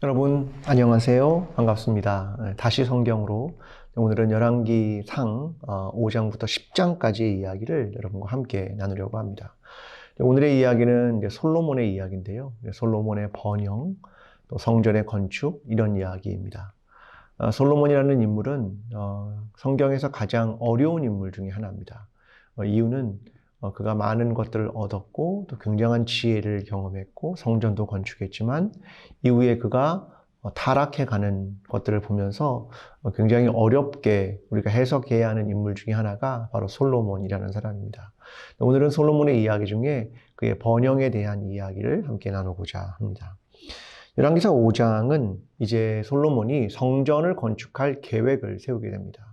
여러분 안녕하세요. 반갑습니다. 다시 성경으로 오늘은 열왕기상 5장부터 10장까지의 이야기를 여러분과 함께 나누려고 합니다. 오늘의 이야기는 이제 솔로몬의 이야기인데요. 솔로몬의 번영, 또 성전의 건축 이런 이야기입니다. 솔로몬이라는 인물은 성경에서 가장 어려운 인물 중에 하나입니다. 이유는 그가 많은 것들을 얻었고 또 굉장한 지혜를 경험했고 성전도 건축했지만 이후에 그가 타락해가는 것들을 보면서 굉장히 어렵게 우리가 해석해야 하는 인물 중에 하나가 바로 솔로몬이라는 사람입니다. 오늘은 솔로몬의 이야기 중에 그의 번영에 대한 이야기를 함께 나누고자 합니다. 열왕기상 5장은 이제 솔로몬이 성전을 건축할 계획을 세우게 됩니다.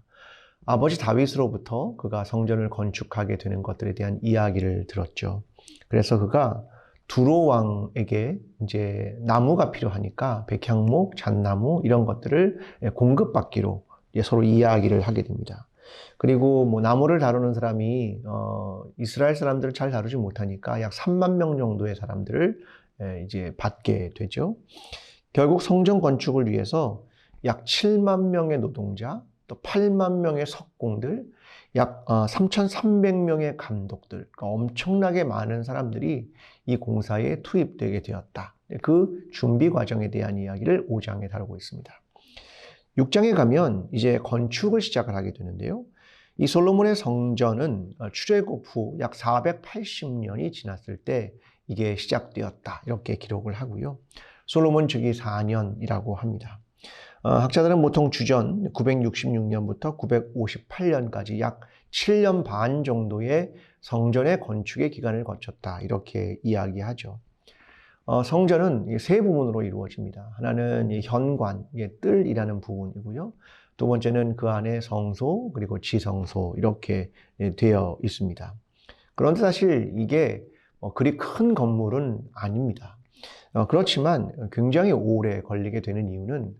아버지 다윗으로부터 그가 성전을 건축하게 되는 것들에 대한 이야기를 들었죠. 그래서 그가 두로 왕에게 이제 나무가 필요하니까 백향목, 잣나무 이런 것들을 공급받기로 서로 이야기를 하게 됩니다. 그리고 뭐 나무를 다루는 사람이 이스라엘 사람들을 잘 다루지 못하니까 약 3만 명 정도의 사람들을 이제 받게 되죠. 결국 성전 건축을 위해서 약 7만 명의 노동자, 또 8만 명의 석공들, 약 3,300명의 감독들, 그러니까 엄청나게 많은 사람들이 이 공사에 투입되게 되었다. 그 준비 과정에 대한 이야기를 5장에 다루고 있습니다. 6장에 가면 이제 건축을 시작을 하게 되는데요. 이 솔로몬의 성전은 출애굽 후 약 480년이 지났을 때 이게 시작되었다. 이렇게 기록을 하고요. 솔로몬 즉위 4년이라고 합니다. 학자들은 보통 주전 966년부터 958년까지 약 7년 반 정도의 성전의 건축의 기간을 거쳤다. 이렇게 이야기하죠. 성전은 세 부분으로 이루어집니다. 하나는 현관, 뜰이라는 부분이고요. 두 번째는 그 안에 성소, 그리고 지성소 이렇게 되어 있습니다. 그런데 사실 이게 그리 큰 건물은 아닙니다. 그렇지만 굉장히 오래 걸리게 되는 이유는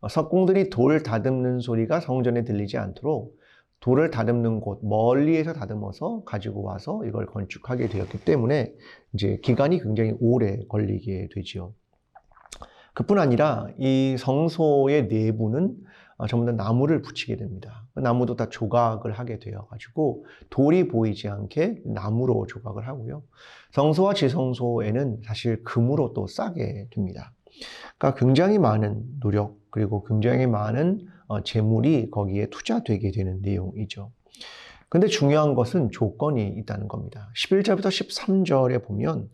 석공들이 돌 다듬는 소리가 성전에 들리지 않도록 돌을 다듬는 곳 멀리에서 다듬어서 가지고 와서 이걸 건축하게 되었기 때문에 이제 기간이 굉장히 오래 걸리게 되지요. 그뿐 아니라 이 성소의 내부는 전부 다 나무를 붙이게 됩니다. 나무도 다 조각을 하게 되어 가지고 돌이 보이지 않게 나무로 조각을 하고요. 성소와 지성소에는 사실 금으로 또 싸게 됩니다. 그러니까 굉장히 많은 노력 그리고 굉장히 많은 재물이 거기에 투자되게 되는 내용이죠. 근데 중요한 것은 조건이 있다는 겁니다. 11절부터 13절에 보면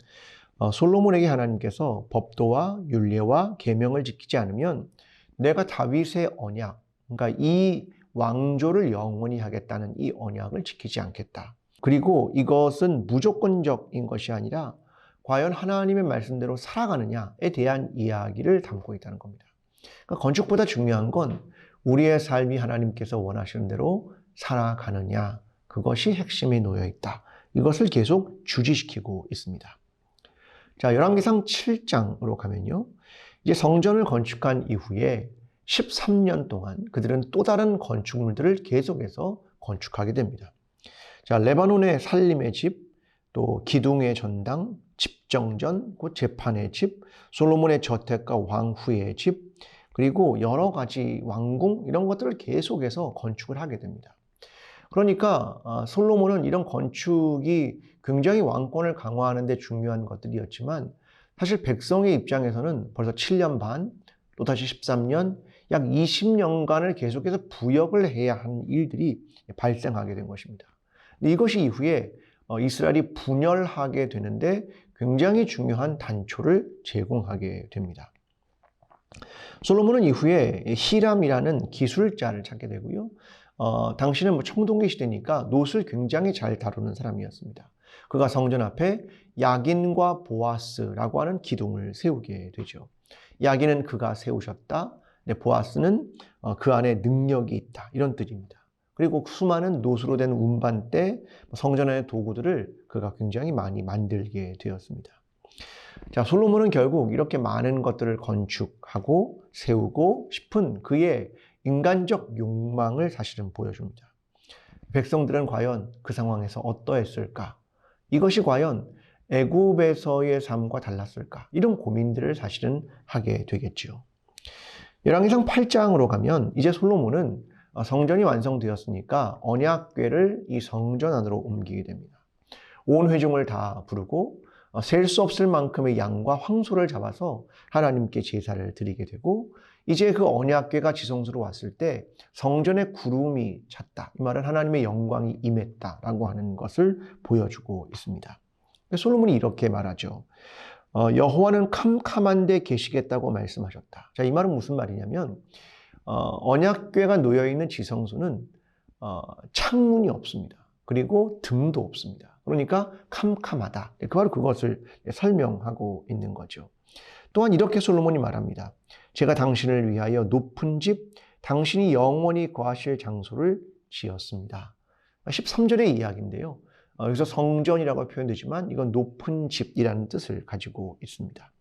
솔로몬에게 하나님께서 법도와 율례와 계명을 지키지 않으면 내가 다윗의 언약, 그러니까 이 왕조를 영원히 하겠다는 이 언약을 지키지 않겠다. 그리고 이것은 무조건적인 것이 아니라 과연 하나님의 말씀대로 살아가느냐에 대한 이야기를 담고 있다는 겁니다. 그러니까 건축보다 중요한 건 우리의 삶이 하나님께서 원하시는 대로 살아가느냐, 그것이 핵심에 놓여 있다. 이것을 계속 주지시키고 있습니다. 자, 열왕기상 7장으로 가면요. 이제 성전을 건축한 이후에 13년 동안 그들은 또 다른 건축물들을 계속해서 건축하게 됩니다. 자, 레바논의 살림의 집, 또 기둥의 전당, 집정전, 곧 재판의 집, 솔로몬의 저택과 왕후의 집, 그리고 여러 가지 왕궁 이런 것들을 계속해서 건축을 하게 됩니다. 그러니까 솔로몬은 이런 건축이 굉장히 왕권을 강화하는 데 중요한 것들이었지만 사실 백성의 입장에서는 벌써 7년 반, 또다시 13년, 약 20년간을 계속해서 부역을 해야 하는 일들이 발생하게 된 것입니다. 이것이 이후에 이스라엘이 분열하게 되는데 굉장히 중요한 단초를 제공하게 됩니다. 솔로몬은 이후에 히람이라는 기술자를 찾게 되고요. 당시는 뭐 청동기 시대니까 놋을 굉장히 잘 다루는 사람이었습니다. 그가 성전 앞에 야긴과 보아스라고 하는 기둥을 세우게 되죠. 야긴은 그가 세우셨다. 보아스는 그 안에 능력이 있다. 이런 뜻입니다. 그리고 수많은 놋으로 된 운반대, 성전 안의 도구들을 그가 굉장히 많이 만들게 되었습니다. 자, 솔로몬은 결국 이렇게 많은 것들을 건축하고 세우고 싶은 그의 인간적 욕망을 사실은 보여줍니다. 백성들은 과연 그 상황에서 어떠했을까? 이것이 과연 애굽에서의 삶과 달랐을까? 이런 고민들을 사실은 하게 되겠지요. 열왕기상 8장으로 가면 이제 솔로몬은 성전이 완성되었으니까 언약궤를 이 성전 안으로 옮기게 됩니다. 온 회중을 다 부르고 셀 수 없을 만큼의 양과 황소를 잡아서 하나님께 제사를 드리게 되고, 이제 그 언약궤가 지성소로 왔을 때 성전에 구름이 찼다. 이 말은 하나님의 영광이 임했다라고 하는 것을 보여주고 있습니다. 솔로몬이 이렇게 말하죠. 여호와는 캄캄한 데 계시겠다고 말씀하셨다. 자, 이 말은 무슨 말이냐면 언약궤가 놓여있는 지성소는 창문이 없습니다. 그리고 등도 없습니다. 그러니까 캄캄하다. 바로 그것을 설명하고 있는 거죠. 또한 이렇게 솔로몬이 말합니다. 제가 당신을 위하여 높은 집, 당신이 영원히 거하실 장소를 지었습니다. 13절의 이야기인데요. 여기서 성전이라고 표현되지만 이건 높은 집이라는 뜻을 가지고 있습니다.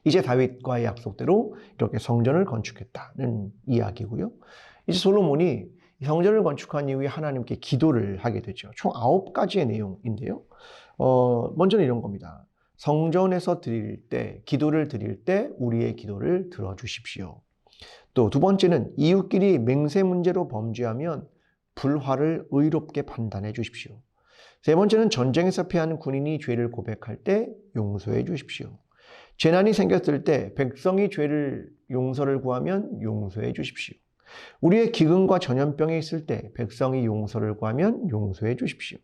이제 다윗과의 약속대로 이렇게 성전을 건축했다는 이야기고요. 이제 솔로몬이 성전을 건축한 이후에 하나님께 기도를 하게 되죠. 총 9가지의 내용인데요. 먼저는 이런 겁니다. 성전에서 기도를 드릴 때 우리의 기도를 들어주십시오. 또 두 번째는 이웃끼리 맹세 문제로 범죄하면 불화를 의롭게 판단해 주십시오. 세 번째는 전쟁에서 패한 군인이 죄를 고백할 때 용서해 주십시오. 재난이 생겼을 때 백성이 용서를 구하면 용서해 주십시오. 우리의 기근과 전염병이 있을 때 백성이 용서를 구하면 용서해 주십시오.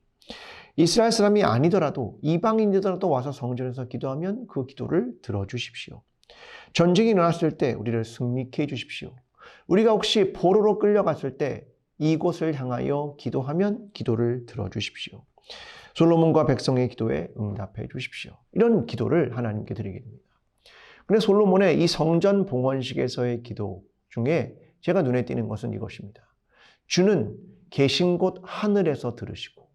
이스라엘 사람이 아니더라도 이방인이더라도 와서 성전에서 기도하면 그 기도를 들어주십시오. 전쟁이 일어났을 때 우리를 승리케 해주십시오. 우리가 혹시 포로로 끌려갔을 때 이곳을 향하여 기도하면 기도를 들어주십시오. 솔로몬과 백성의 기도에 응답해 주십시오. 이런 기도를 하나님께 드리게 됩니다. 그런데 솔로몬의 이 성전 봉헌식에서의 기도 중에 제가 눈에 띄는 것은 이것입니다. 주는 계신 곳 하늘에서 들으시고,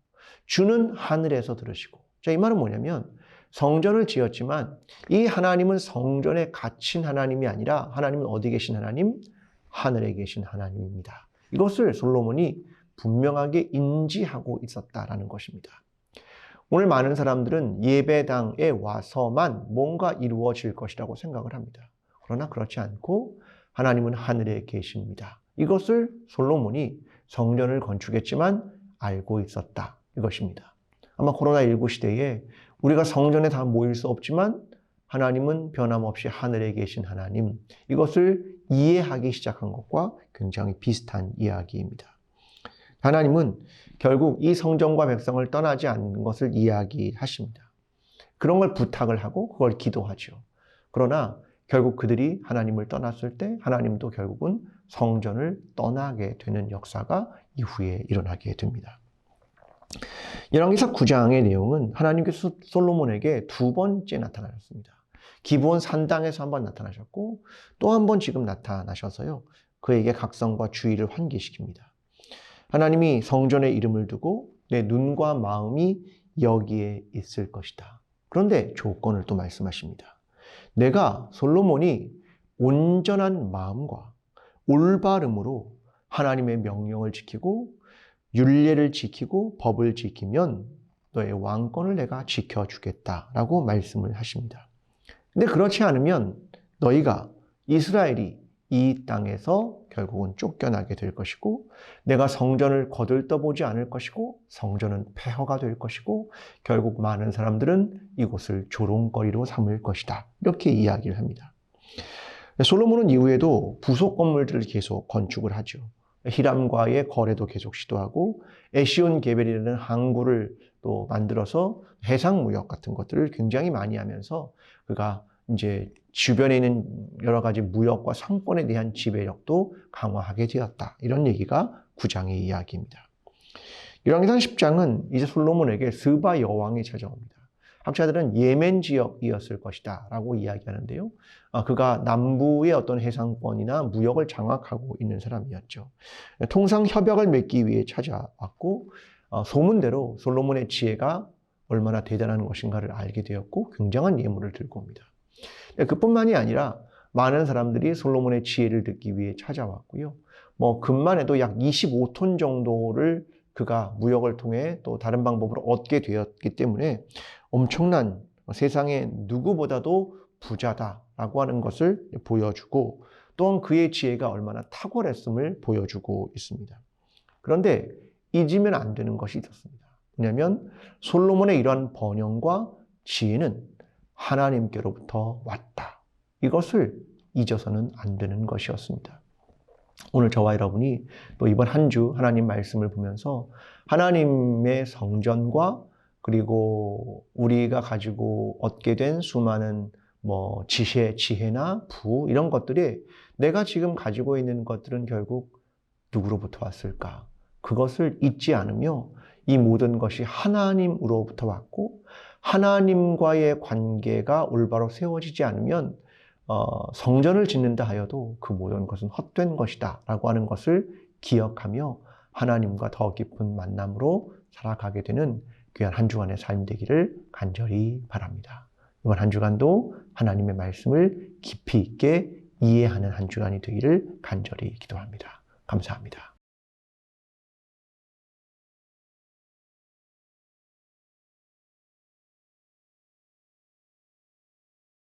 주는 하늘에서 들으시고. 자, 이 말은 뭐냐면 성전을 지었지만 이 하나님은 성전에 갇힌 하나님이 아니라 하나님은 어디 계신 하나님? 하늘에 계신 하나님입니다. 이것을 솔로몬이 분명하게 인지하고 있었다라는 것입니다. 오늘 많은 사람들은 예배당에 와서만 뭔가 이루어질 것이라고 생각을 합니다. 그러나 그렇지 않고 하나님은 하늘에 계십니다. 이것을 솔로몬이 성전을 건축했지만 알고 있었다. 이것입니다. 아마 코로나19 시대에 우리가 성전에 다 모일 수 없지만 하나님은 변함없이 하늘에 계신 하나님, 이것을 이해하기 시작한 것과 굉장히 비슷한 이야기입니다. 하나님은 결국 이 성전과 백성을 떠나지 않는 것을 이야기하십니다. 그런 걸 부탁을 하고 그걸 기도하죠. 그러나 결국 그들이 하나님을 떠났을 때 하나님도 결국은 성전을 떠나게 되는 역사가 이후에 일어나게 됩니다. 열왕기상 9장의 내용은 하나님께서 솔로몬에게 두 번째 나타나셨습니다. 기브온 산당에서 한번 나타나셨고 또 한 번 지금 나타나셔서요, 그에게 각성과 주의를 환기시킵니다. 하나님이 성전에 이름을 두고 내 눈과 마음이 여기에 있을 것이다. 그런데 조건을 또 말씀하십니다. 내가 솔로몬이 온전한 마음과 올바름으로 하나님의 명령을 지키고 율례를 지키고 법을 지키면 너의 왕권을 내가 지켜주겠다라고 말씀을 하십니다. 근데 그렇지 않으면 너희가 이스라엘이 이 땅에서 결국은 쫓겨나게 될 것이고 내가 성전을 거들떠보지 않을 것이고 성전은 폐허가 될 것이고 결국 많은 사람들은 이곳을 조롱거리로 삼을 것이다. 이렇게 이야기를 합니다. 솔로몬은 이후에도 부속 건물들을 계속 건축을 하죠. 히람과의 거래도 계속 시도하고 에시온 게벨이라는 항구를 또 만들어서 해상 무역 같은 것들을 굉장히 많이 하면서 그가 이제 주변에 있는 여러 가지 무역과 상권에 대한 지배력도 강화하게 되었다. 이런 얘기가 9장의 이야기입니다. 열왕기상 10장은 이제 솔로몬에게 스바 여왕이 찾아옵니다. 학자들은 예멘 지역이었을 것이다 라고 이야기하는데요. 그가 남부의 어떤 해상권이나 무역을 장악하고 있는 사람이었죠. 통상 협약을 맺기 위해 찾아왔고 소문대로 솔로몬의 지혜가 얼마나 대단한 것인가를 알게 되었고 굉장한 예물을 들고 옵니다. 그뿐만이 아니라 많은 사람들이 솔로몬의 지혜를 듣기 위해 찾아왔고요. 금만 해도 약 25톤 정도를 그가 무역을 통해 또 다른 방법으로 얻게 되었기 때문에 엄청난 세상에 누구보다도 부자다라고 하는 것을 보여주고 또한 그의 지혜가 얼마나 탁월했음을 보여주고 있습니다. 그런데 잊으면 안 되는 것이 있었습니다. 왜냐하면 솔로몬의 이러한 번영과 지혜는 하나님께로부터 왔다. 이것을 잊어서는 안 되는 것이었습니다. 오늘 저와 여러분이 또 이번 한 주 하나님 말씀을 보면서 하나님의 성전과 그리고 우리가 가지고 얻게 된 수많은 지혜나 부 이런 것들이 내가 지금 가지고 있는 것들은 결국 누구로부터 왔을까? 그것을 잊지 않으며 이 모든 것이 하나님으로부터 왔고 하나님과의 관계가 올바로 세워지지 않으면 성전을 짓는다 하여도 그 모든 것은 헛된 것이다 라고 하는 것을 기억하며 하나님과 더 깊은 만남으로 살아가게 되는 귀한 한 주간의 삶이 되기를 간절히 바랍니다. 이번 한 주간도 하나님의 말씀을 깊이 있게 이해하는 한 주간이 되기를 간절히 기도합니다. 감사합니다.